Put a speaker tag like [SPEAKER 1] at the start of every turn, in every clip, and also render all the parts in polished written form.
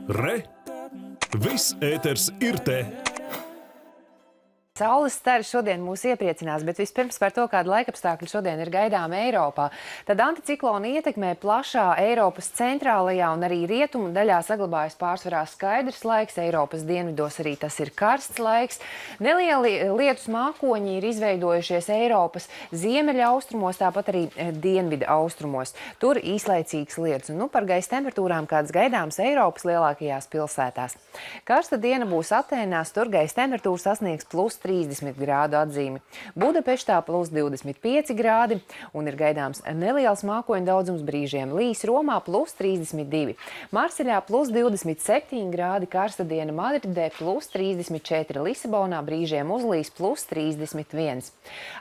[SPEAKER 1] Re! Viss ēters ir te!
[SPEAKER 2] Saules stari šodien mūs iepriecinās, bet vispirms par to, kāda laikapstākļa šodien ir gaidām Eiropā. Tad anticiklona ietekmē plašā Eiropas centrālajā un arī rietumu daļā saglabājas pārsvarā skaidrs laiks. Eiropas dienvidos arī tas ir karsts laiks. Nelieli lietus mākoņi ir izveidojušies Eiropas ziemeļa austrumos, tāpat arī dienvidu austrumos. Tur īslaicīgs lietus. Un par gaisa temperatūrām, kādas gaidāmas Eiropas lielākajās pilsētās. Karsta diena būs Atēnās, tur gaisa temperatūra sasniegs plus 30 grādu atzīmi. Budapeštā plus 25 grādi un ir gaidāms neliels mākoņu daudzums, brīžiem līs. Romā plus 32. Marseļā plus 27 grādi, karsta diena Madridē plus 34. Lisabonā brīžiem uzlīs plus 31.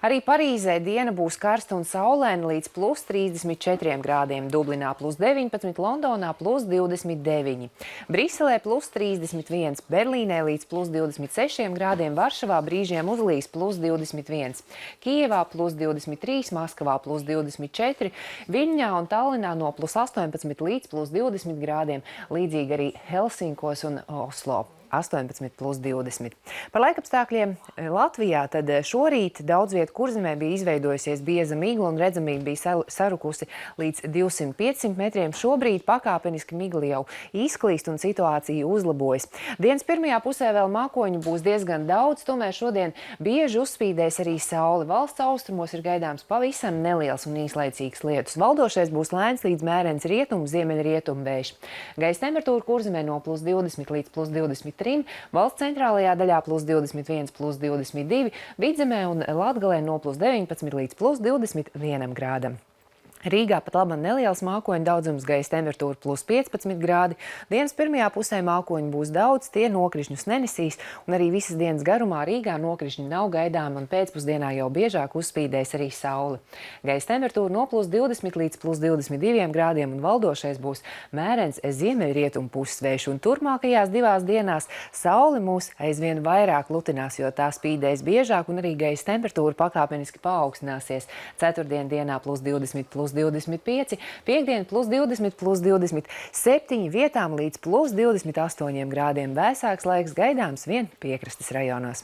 [SPEAKER 2] Arī Parīzē diena būs karsta un saulaina līdz plus 34 grādiem. Dublinā plus 19, Londonā plus 29. Briselē plus 31, Berlīnē līdz plus 26 grādiem, Varšavā brīžiem uzlīs plus 21, Kijevā plus 23, Maskavā plus 24, Viļņā un Tallinā no plus 18 līdz plus 20 grādiem, līdzīgi arī Helsinkos un Oslo. 18 plus 20. Par laikapstākļiem Latvijā tad šorīt daudz vietu Kurzemē bija izveidojusies bieza migla un redzamība bija sarukusi līdz 200–500 metriem. Šobrīd pakāpeniski migla jau izklīst un situācija uzlabojas. Dienas pirmajā pusē vēl mākoņu būs diezgan daudz, tomēr šodien bieži uzspīdēs arī saule. Valsts austrumos ir gaidāms pavisam neliels un īslaicīgs lietus. Valdošais būs lēns līdz mērens rietumu, ziemeļrietumu vējš. Gaisa temperatūra Kurzemē no plus 20 līdz plus 23. Valsts centrālajā daļā plus 21, plus 22, Vidzemē un Latgalē no plus 19 līdz plus 21 grādam. Rīgā pat labam neliels mākoņu daudzums, gaisa temperatūra plus 15 grādi. Dienas pirmajā pusē mākoņu būs daudz, tie nokrišņus nenesīs, un arī visas dienas garumā Rīgā nokrišņi nav gaidāmi, un pēcpusdienā jau biežāk uzspīdēs arī saule. Gaisa temperatūra no plus 20 līdz plus 22 grādiem, un valdošais būs mērens ziemeļrietumu puses vējš, un turpmākajās divās dienās saule mūs aizvien vairāk lutinās, jo tā spīdēs biežāk, un arī gaisa temperatūra pakāpeniski paaugstināsies. Ceturtdien dienā plus 20, plus 25, piektdien plus 20, plus 27, vietām līdz plus 28 grādiem. Vēsāks laiks gaidāms vien piekrastes rajonos.